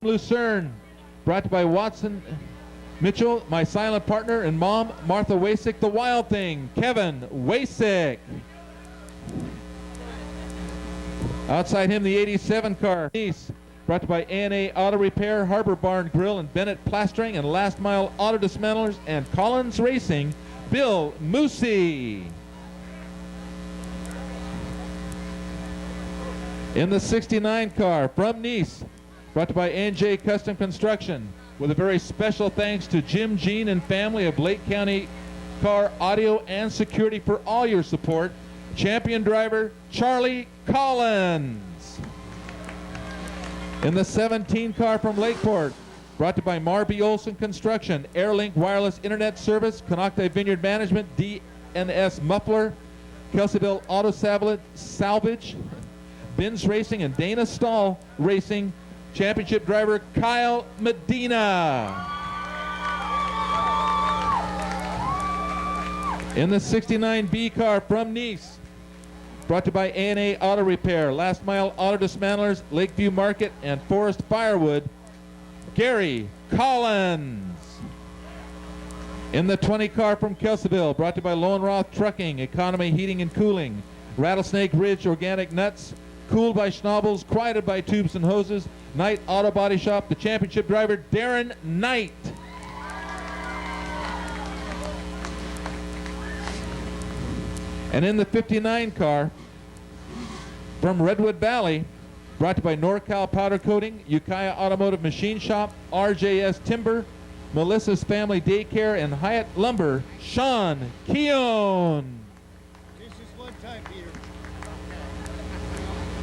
Lucerne, brought to you by Watson Mitchell, my silent partner, and mom, Martha Wasick. The Wild Thing, Kevin Wasick. Outside him, the 87 car, Nice, brought to you by A&A Auto Repair, Harbor Barn Grill, and Bennett Plastering, and Last Mile Auto Dismantlers, and Collins Racing, Bill Moosey. In the 69 car, from Nice, brought to you by N.J. Custom Construction, with a very special thanks to Jim, Jean, and family of Lake County Car Audio and Security for all your support. Champion driver, Charlie Collins. In the 17 car from Lakeport, brought to you by Marby Olson Construction, Airlink Wireless Internet Service, Canocti Vineyard Management, DNS Muffler, Kelseyville Auto Salvage, Benz Racing, and Dana Stahl Racing. Championship driver Kyle Medina. In the 69B car from Nice, brought to you by A&A Auto Repair, Last Mile Auto Dismantlers, Lakeview Market, and Forest Firewood, Gary Collins. In the 20 car from Kelseyville, brought to you by Lowenroth Trucking, Economy Heating and Cooling, Rattlesnake Ridge Organic Nuts, cooled by Schnabels, quieted by Tubes and Hoses, Knight Auto Body Shop, the championship driver, Darren Knight. And in the 59 car from Redwood Valley, brought to you by NorCal Powder Coating, Ukiah Automotive Machine Shop, RJS Timber, Melissa's Family Daycare, and Hyatt Lumber, Sean Keown.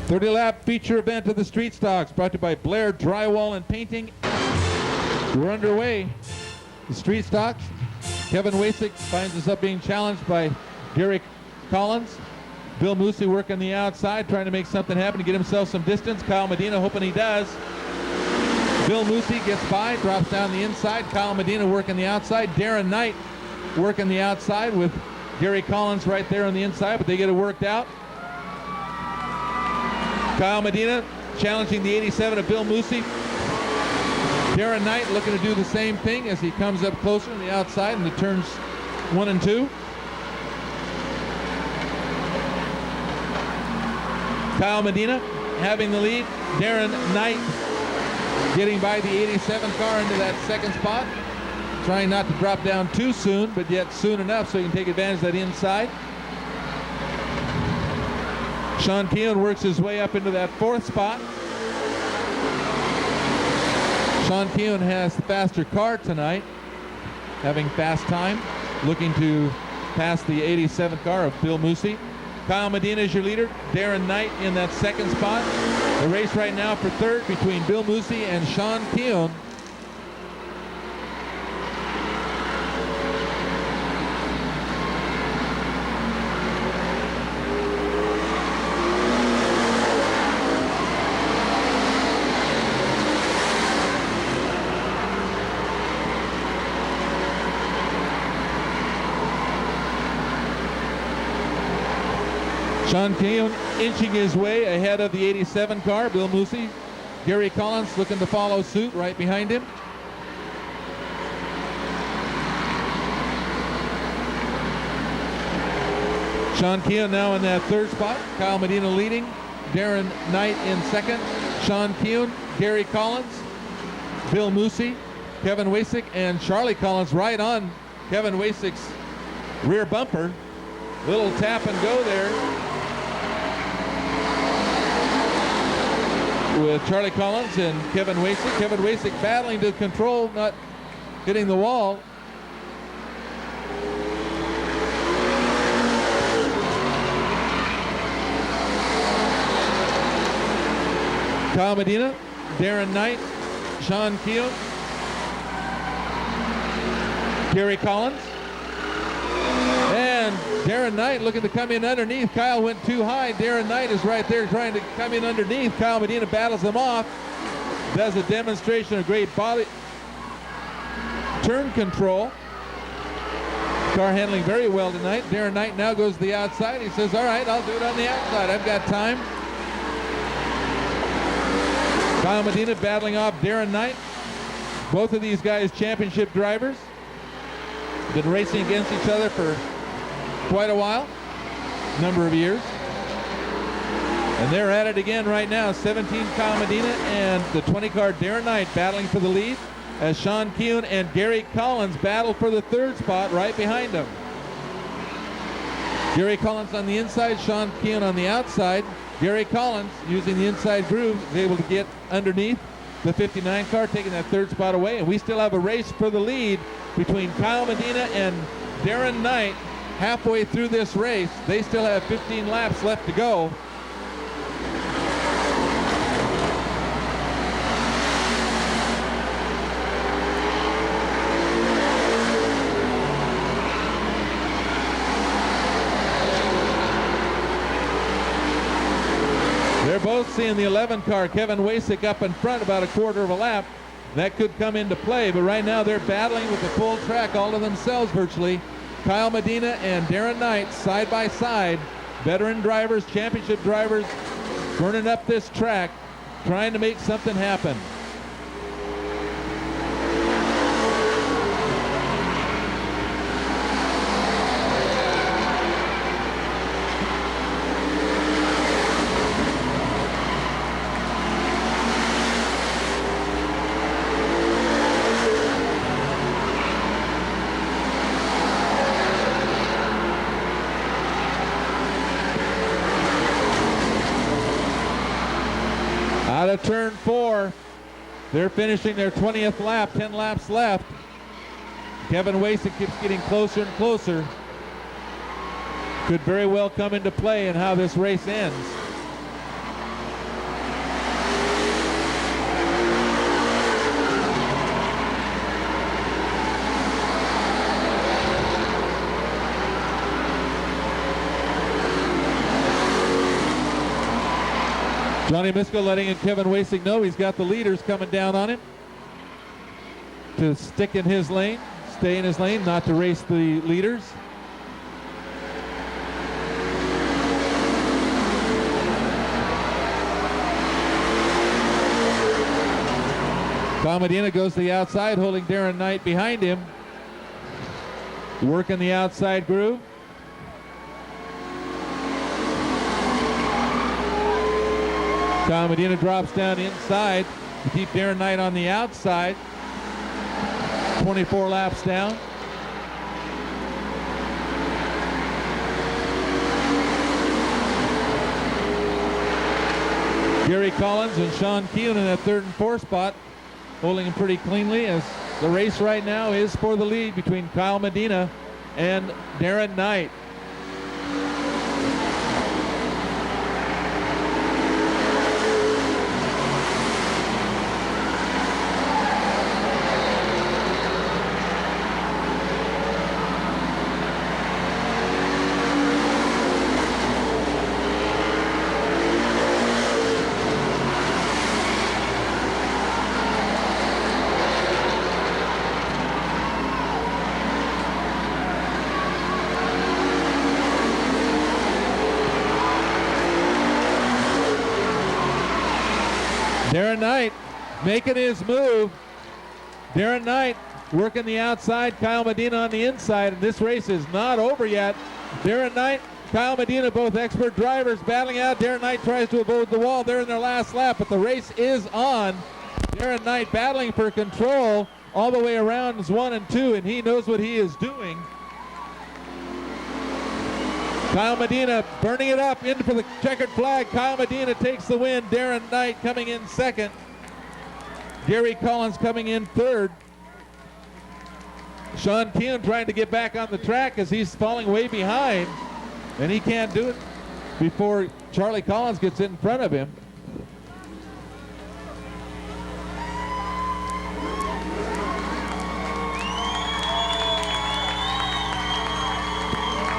30-lap feature event of the Street Stocks, brought to you by Blair Drywall and Painting. We're underway. The Street Stocks. Kevin Wasick finds us up being challenged by Gary Collins. Bill Moosey working the outside, trying to make something happen to get himself some distance. Kyle Medina hoping he does. Bill Moosey gets by, drops down the inside. Kyle Medina working the outside. Darren Knight working the outside with Gary Collins right there on the inside, but they get it worked out. Kyle Medina challenging the 87 of Bill Moosey. Darren Knight looking to do the same thing as he comes up closer on the outside in the turns 1 and 2. Kyle Medina having the lead. Darren Knight getting by the 87 car into that second spot. Trying not to drop down too soon, but yet soon enough so he can take advantage of that inside. Sean Keown works his way up into that fourth spot. Sean Keown has the faster car tonight, having fast time, looking to pass the 87 car of Bill Moosey. Kyle Medina is your leader. Darren Knight in that second spot. The race right now for third between Bill Moosey and Sean Keown. Sean Keown inching his way ahead of the 87 car. Bill Moosey, Gary Collins looking to follow suit right behind him. Sean Keown now in that third spot. Kyle Medina leading. Darren Knight in second. Sean Keown, Gary Collins, Bill Moosey, Kevin Wasick, and Charlie Collins right on Kevin Wasick's rear bumper. Little tap and go there with Charlie Collins and Kevin Wasick. Kevin Wasick battling to control, not hitting the wall. Kyle Medina, Darren Knight, Sean Keown, Gary Collins, and Darren Knight looking to come in underneath. Kyle went too high. Darren Knight is right there trying to come in underneath. Kyle Medina battles him off. Does a demonstration of great body turn control. Car handling very well tonight. Darren Knight now goes to the outside. He says, all right, I'll do it on the outside. I've got time. Kyle Medina battling off Darren Knight. Both of these guys championship drivers. Been racing against each other for quite a while, number of years. And they're at it again right now. 17 Kyle Medina and the 20 car Darren Knight battling for the lead as Sean Keown and Gary Collins battle for the third spot right behind them. Gary Collins on the inside, Sean Keown on the outside. Gary Collins, using the inside groove, is able to get underneath the 59 car, taking that third spot away. And we still have a race for the lead between Kyle Medina and Darren Knight halfway through this race. They still have 15 laps left to go. They're both seeing the 11 car, Kevin Wasik, up in front about a quarter of a lap. That could come into play, but right now they're battling with the full track all to themselves virtually. Kyle Medina and Darren Knight side by side. Veteran drivers, championship drivers, burning up this track, trying to make something happen. Out of turn 4, they're finishing their 20th lap, 10 laps left. Kevin Wasik keeps getting closer and closer. Could very well come into play in how this race ends. Johnny Misko letting Kevin Wasik know he's got the leaders coming down on him to stick in his lane, stay in his lane, not to race the leaders. Kyle Medina goes to the outside, holding Darren Knight behind him, working the outside groove. Kyle Medina drops down inside to keep Darren Knight on the outside. 24 laps down. Gary Collins and Sean Keown in that third and fourth spot, holding him pretty cleanly as the race right now is for the lead between Kyle Medina and Darren Knight. Darren Knight making his move. Darren Knight working the outside, Kyle Medina on the inside, and this race is not over yet. Darren Knight, Kyle Medina, both expert drivers battling out. Darren Knight tries to avoid the wall. They're in their last lap, but the race is on. Darren Knight battling for control all the way around is 1 and 2, and he knows what he is doing. Kyle Medina burning it up in for the checkered flag. Kyle Medina takes the win. Darren Knight coming in second. Gary Collins coming in third. Sean Keown trying to get back on the track as he's falling way behind, and he can't do it before Charlie Collins gets in front of him.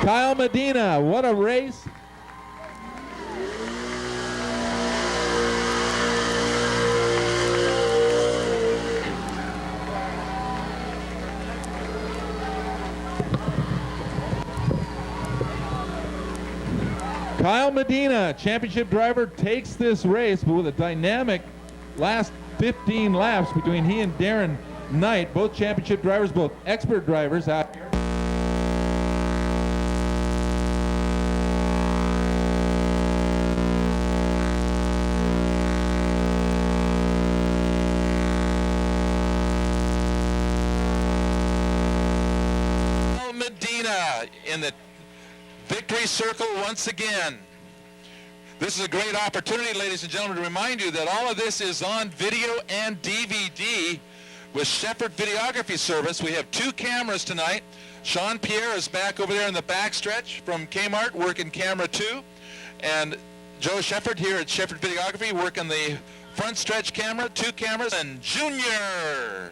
Kyle Medina, what a race. Kyle Medina, championship driver, takes this race, but with a dynamic last 15 laps between he and Darren Knight, both championship drivers, both expert drivers out here. Medina in the victory circle once again. This is a great opportunity, ladies and gentlemen, to remind you that all of this is on video and DVD with Shepherd Videography Service. We have 2 cameras tonight. Sean Pierre is back over there in the backstretch from Kmart working camera 2. And Joe Shepherd here at Shepherd Videography working the front stretch camera, 2 cameras. And Junior